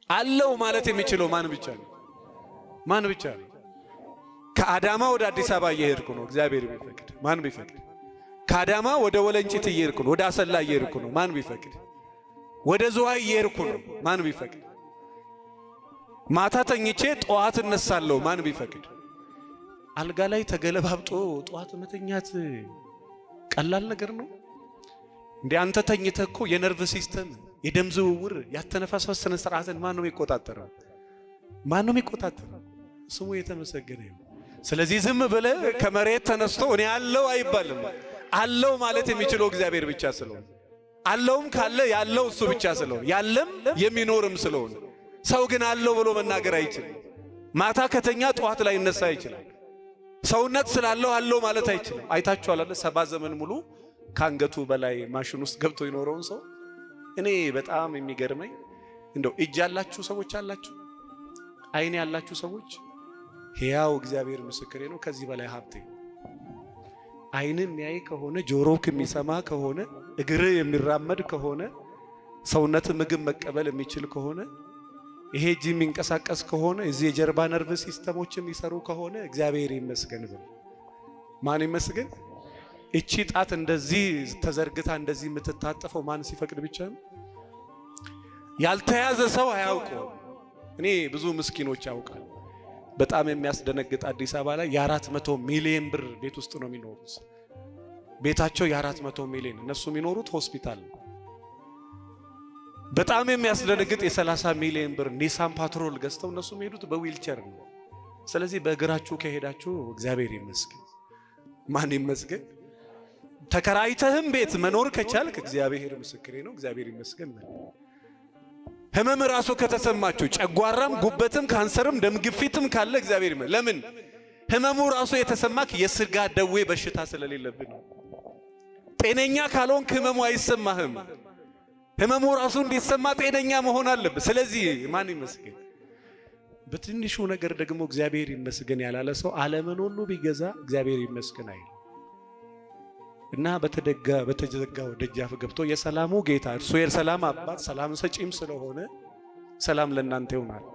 አለው ማለት የሚችለው ማን ብቻ ነው? ማን ብቻ ነው? ከአዳማ ወደ አዲስ አበባ እየሄድኩ ነው፣ እግዚአብሔር ቢፈቅድ ማን ቢፈቅድ? ከአዳማ ወደ ወለንጭት እየሄድኩ ነው፣ ወደ አሰላ እየሄድኩ ነው፣ ማን ቢፈቅድ? ወደ ዝዋይ እየሄድኩ ነው፣ ማን ቢፈቅድ? ማታ ተኝቼ ጠዋት እነሳለሁ፣ ማን ቢፈቅድ? አልጋ ላይ ተገለባብጦ ጠዋት መተኛት ቀላል ነገር ነው እንዴ? አንተ ተኝተህ እኮ የነርቭ ሲስተም፣ የደም ዝውውር፣ ያተነፋፈስ ስነ ስርዓትን ማን ነው የሚቆጣጠረው? ማን ነው የሚቆጣጠረው? ስሙ የተመሰገነ ይሁን። ስለዚህ ዝም ብለህ ከመሬት ተነስቶ እኔ አለው አይባልም። አለው ማለት የሚችለው እግዚአብሔር ብቻ ስለሆነ፣ አለውም ካለ ያለው እሱ ብቻ ስለሆነ፣ ያለም የሚኖርም ስለሆነ፣ ሰው ግን አለው ብሎ መናገር አይችልም። ማታ ከተኛ ጠዋት ላይ ይነሳ ይችላል። ሰውነት ስላለው አለው ማለት አይችልም። አይታችኋል አይደል? 70 ዘመን ሙሉ ካንገቱ በላይ ማሽን ውስጥ ገብቶ ይኖረውን ሰው። እኔ በጣም የሚገርመኝ እንደው እጅ ያላችሁ ሰዎች አላችሁ፣ አይን ያላችሁ ሰዎች፣ ሕያው እግዚአብሔር ምስክሬ ነው፣ ከዚህ በላይ ሀብቴ። አይንም የሚያይ ከሆነ ጆሮክ የሚሰማ ከሆነ እግር የሚራመድ ከሆነ ሰውነት ምግብ መቀበል የሚችል ከሆነ ይሄ እጅ የሚንቀሳቀስ ከሆነ እዚህ የጀርባ ነርቭ ሲስተሞች የሚሰሩ ከሆነ እግዚአብሔር ይመስገን ብሎ ማን ይመስገን? እቺ ጣት እንደዚህ ተዘርግታ እንደዚህ የምትታጠፈው ማን ሲፈቅድ ብቻ ነው። ያልተያዘ ሰው አያውቀው። እኔ ብዙ ምስኪኖች ያውቃል። በጣም የሚያስደነግጥ አዲስ አበባ ላይ የ400 ሚሊዮን ብር ቤት ውስጥ ነው የሚኖሩት። ቤታቸው የ400 ሚሊዮን፣ እነሱ የሚኖሩት ሆስፒታል። በጣም የሚያስደነግጥ የ30 ሚሊዮን ብር ኒሳን ፓትሮል ገዝተው እነሱ የሚሄዱት በዊልቸር ነው። ስለዚህ በእግራችሁ ከሄዳችሁ እግዚአብሔር ይመስገን። ማን ይመስገን? ተከራይተህም ቤት መኖር ከቻልክ እግዚአብሔር ምስክሬ ነው፣ እግዚአብሔር ይመስገን። ህመም ራሱ ከተሰማችሁ ጨጓራም፣ ጉበትም፣ ካንሰርም፣ ደም ግፊትም ካለ እግዚአብሔር ይመስገን። ለምን? ህመሙ ራሱ የተሰማክ የስጋ ደዌ በሽታ ስለሌለብን ነው። ጤነኛ ካልሆንክ ህመሙ አይሰማህም። ህመሙ ራሱ እንዲሰማ ጤነኛ መሆን አለበት። ስለዚህ ማን ይመስገን? በትንሹ ነገር ደግሞ እግዚአብሔር ይመስገን ያላለ ሰው ዓለምን ሁሉ ቢገዛ እግዚአብሔር ይመስገን አይል እና በተዘጋው ደጃፍ ገብቶ የሰላሙ ጌታ እርሱ የሰላም አባት ሰላም ሰጪም ስለሆነ ሰላም ለእናንተ ይሆናል።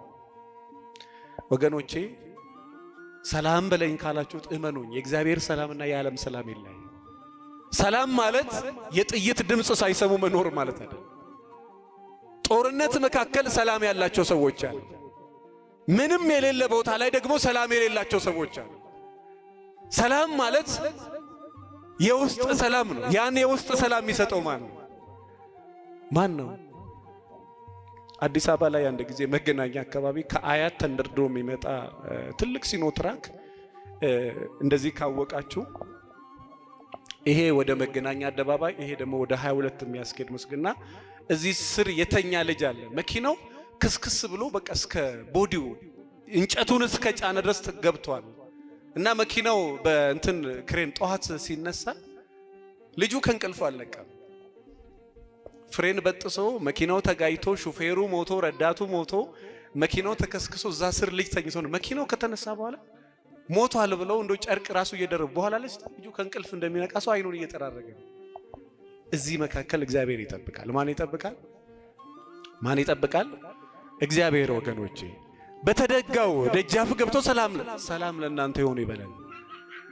ወገኖቼ ሰላም በለኝ ካላችሁት እመኑኝ፣ የእግዚአብሔር ሰላምና የዓለም ሰላም ይለያል። ሰላም ማለት የጥይት ድምፅ ሳይሰሙ መኖር ማለት አይደለም። ጦርነት መካከል ሰላም ያላቸው ሰዎች አሉ። ምንም የሌለ ቦታ ላይ ደግሞ ሰላም የሌላቸው ሰዎች አሉ። ሰላም ማለት የውስጥ ሰላም ነው። ያን የውስጥ ሰላም የሚሰጠው ማን ነው? አዲስ አበባ ላይ አንድ ጊዜ መገናኛ አካባቢ ከአያት ተንደርድሮ የሚመጣ ትልቅ ሲኖትራክ እንደዚህ ካወቃችሁ ይሄ ወደ መገናኛ አደባባይ፣ ይሄ ደግሞ ወደ 22 የሚያስኬድ መስግና እዚህ ስር የተኛ ልጅ አለ። መኪናው ክስክስ ብሎ በቃ እስከ ቦዲው እንጨቱን እስከ ጫነ ድረስ ገብቷል። እና መኪናው በእንትን ክሬን ጠዋት ሲነሳ ልጁ ከእንቅልፉ አልነቃም። ፍሬን በጥሶ መኪናው ተጋይቶ ሹፌሩ ሞቶ ረዳቱ ሞቶ መኪናው ተከስክሶ እዛ ስር ልጅ ተኝቶ ነው። መኪናው ከተነሳ በኋላ ሞቷል ብለው እንዶ ጨርቅ ራሱ እየደረቡ በኋላ ልጁ ከእንቅልፍ እንደሚነቃ ሰው አይኑን እየጠራረገ ነው። እዚህ መካከል እግዚአብሔር ይጠብቃል። ማን ይጠብቃል? ማን ይጠብቃል? እግዚአብሔር። ወገኖቼ በተደጋው ደጃፍ ገብቶ ሰላም ለእናንተ ይሁን ይበላል።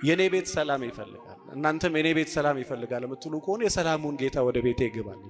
የኔ ቤት ሰላም ይፈልጋል፣ እናንተም የኔ ቤት ሰላም ይፈልጋል የምትሉ ከሆነ የሰላሙን ጌታ ወደ ቤቴ ይገባል።